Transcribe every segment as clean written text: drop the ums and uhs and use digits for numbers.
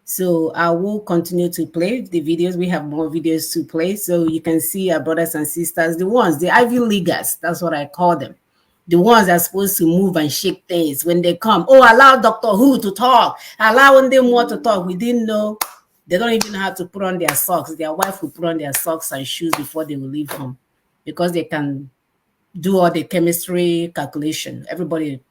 So I will continue to play the videos. We have more videos to play. So you can see our brothers and sisters, the Ivy Leaguers, that's what I call them. The ones that are supposed to move and shake things when they come. Oh, allow Dr. Who to talk. Allow them more to talk. We didn't know. They don't even have to put on their socks. Their wife will put on their socks and shoes before they will leave home because they can do all the chemistry calculation. Everybody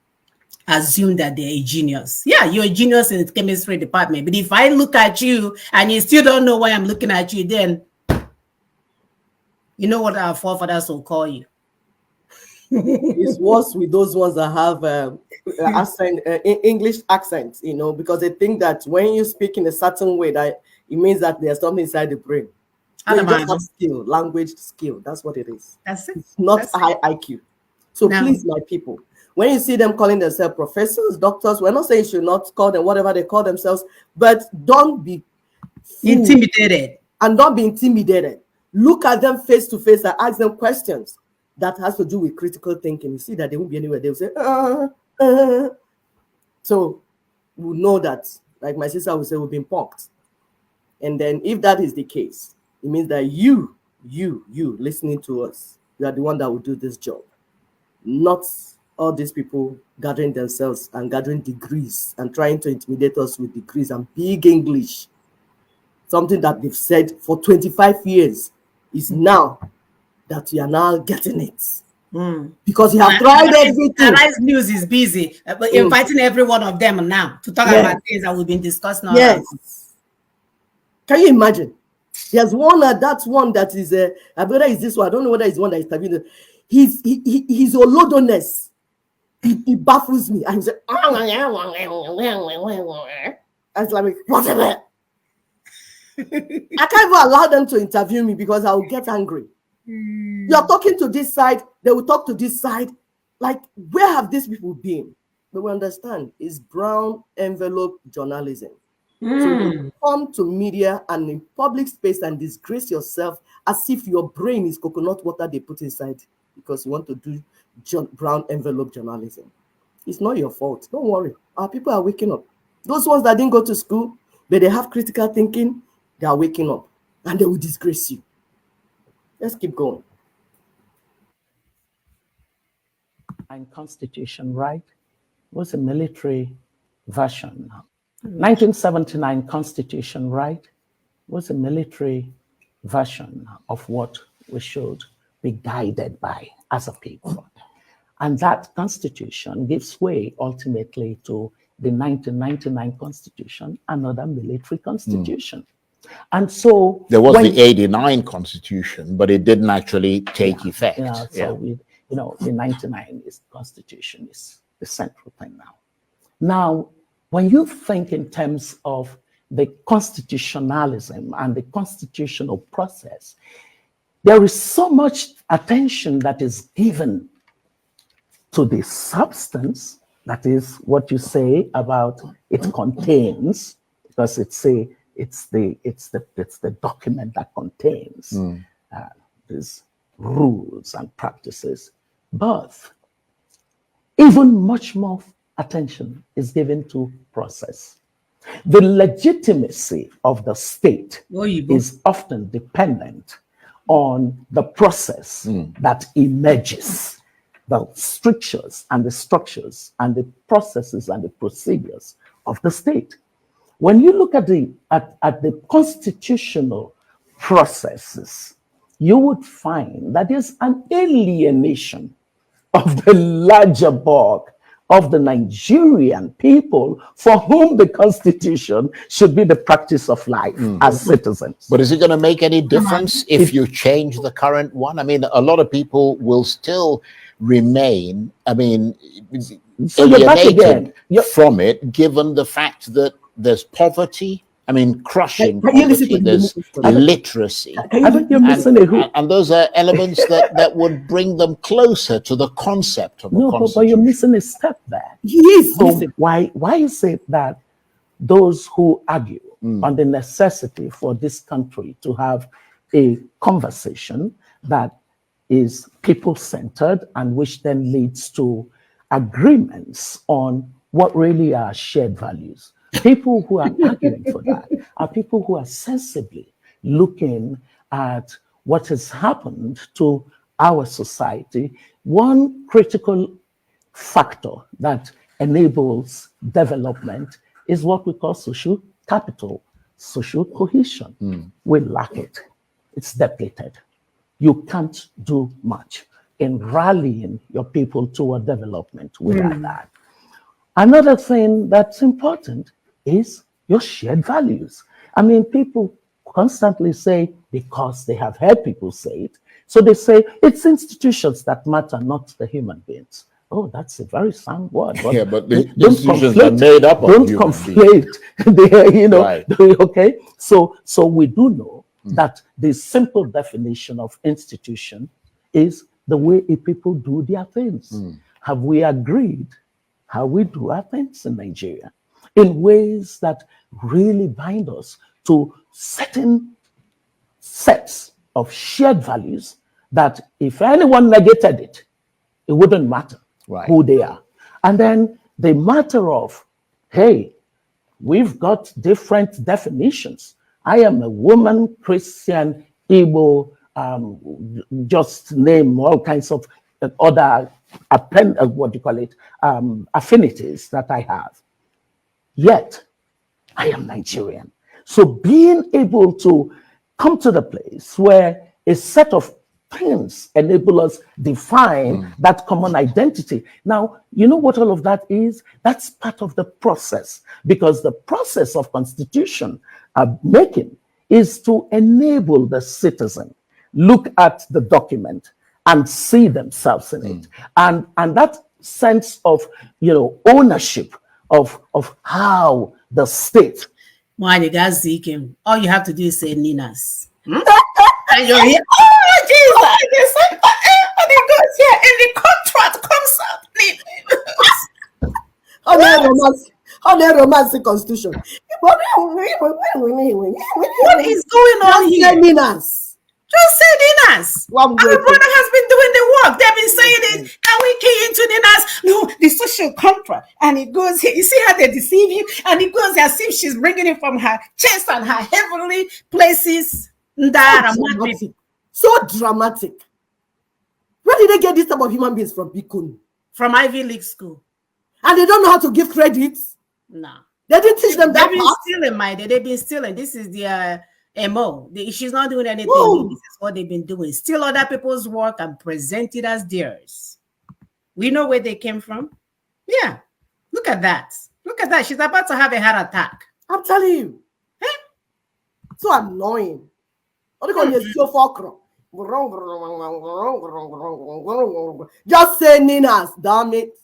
assume that they're a genius. Yeah, you're a genius in the chemistry department. But if I look at you and you still don't know why I'm looking at you, then you know what our forefathers will call you. It's worse with those ones that have English accents, you know, because they think that when you speak in a certain way, that it means that there's something inside the brain. So you just have skill, language skill. That's what it is. That's it. It's not high IQ. So please, my people, when you see them calling themselves professors, doctors, we're not saying you should not call them whatever they call themselves, but don't be intimidated. And don't be intimidated. Look at them face to face and ask them questions that has to do with critical thinking. You see that they won't be anywhere. They'll say, So we'll know that, like my sister would say, we've been punked. And then if that is the case, it means that you listening to us, you are the one that will do this job. Not all these people gathering themselves and gathering degrees and trying to intimidate us with degrees and big English. Something that they've said for 25 years is now that we are now getting it. Because you have tried everything. Arise News is busy inviting every one of them now to talk about things that we've been discussing. Yes. Can you imagine? There's one, that's one that is, whether it's this one, I don't know whether it's one that is interviewed. His olodoness, he baffles me. I'm like, whatever. I can't even allow them to interview me because I will get angry. You're talking to this side, they will talk to this side. Like, where have these people been? But we understand it's brown envelope journalism. So you come to media and in public space and disgrace yourself as if your brain is coconut water they put inside because you want to do brown envelope journalism. It's not your fault. Don't worry. Our people are waking up. Those ones that didn't go to school, but they have critical thinking, they are waking up and they will disgrace you. Let's keep going. And Constitution, right, was a military version. 1979 Constitution, right, was a military version of what we should be guided by as a people. And that Constitution gives way ultimately to the 1999 Constitution, another military constitution. And so there was the 89 Constitution, but it didn't actually take effect. The 99 Constitution is the central thing now. Now, when you think in terms of the constitutionalism and the constitutional process, there is so much attention that is given to the substance, that is what you say about it contains, because it's the document that contains these rules and practices. But even much more attention is given to process. The legitimacy of the state is often dependent on the process that emerges, the strictures and the structures and the processes and the procedures of the state. When you look at the constitutional processes, you would find that there's an alienation of the larger bulk of the Nigerian people for whom the Constitution should be the practice of life as citizens. But is it going to make any difference if you change the current one? I mean, a lot of people will still remain, alienated from it, given the fact that there's poverty. Crushing poverty, there's illiteracy. And those are elements that would bring them closer to the concept of a constitution. But you're missing a step there. So why is it that those who argue on the necessity for this country to have a conversation that is people-centered and which then leads to agreements on what really are shared values, People who are arguing for that are people who are sensibly looking at what has happened to our society. One critical factor that enables development is what we call social capital, social cohesion. We lack it. It's depleted. You can't do much in rallying your people toward development without that. Another thing that's important is your shared values. I mean, people constantly say, because they have heard people say it, so they say it's institutions that matter, not the human beings. Oh, that's a very sound word. But but the institutions are made up of don't conflate. Right. Okay. So we do know that the simple definition of institution is the way people do their things. Have we agreed how we do our things in Nigeria in ways that really bind us to certain sets of shared values that if anyone negated it, it wouldn't matter who they are. And then the matter of, hey, we've got different definitions. I am a woman, Christian, Igbo, just name all kinds of other affinities that I have. Yet, I am Nigerian. So being able to come to the place where a set of things enable us define that common identity. Now, you know what all of that is? That's part of the process, because the process of constitution making is to enable the citizen look at the document and see themselves in it. And that sense of, ownership of how the state. Why you guys seek him? All you have to do is say Ninas. And you're here. Oh, Jesus! And it goes here, and the contract comes out. On a romantic constitution. What is going on here? Ninas. Just say Ninas. Our brother has been doing the work. They've been saying it. And we key into Ninas. No, the social contract. And it goes here. You see how they deceive you? And it goes as if she's bringing it from her chest and her heavenly places. So dramatic. Where did they get this type of human beings from, Bikun? From Ivy League school. And they don't know how to give credits? No. They didn't teach them that. They've been stealing, Mike. They've been stealing. This is their MO. She's not doing anything. Whoa. This is what they've been doing. Steal other people's work and present it as theirs. We know where they came from. Yeah. Look at that. Look at that. She's about to have a heart attack. I'm telling you. So annoying. Just say Ninas, damn it.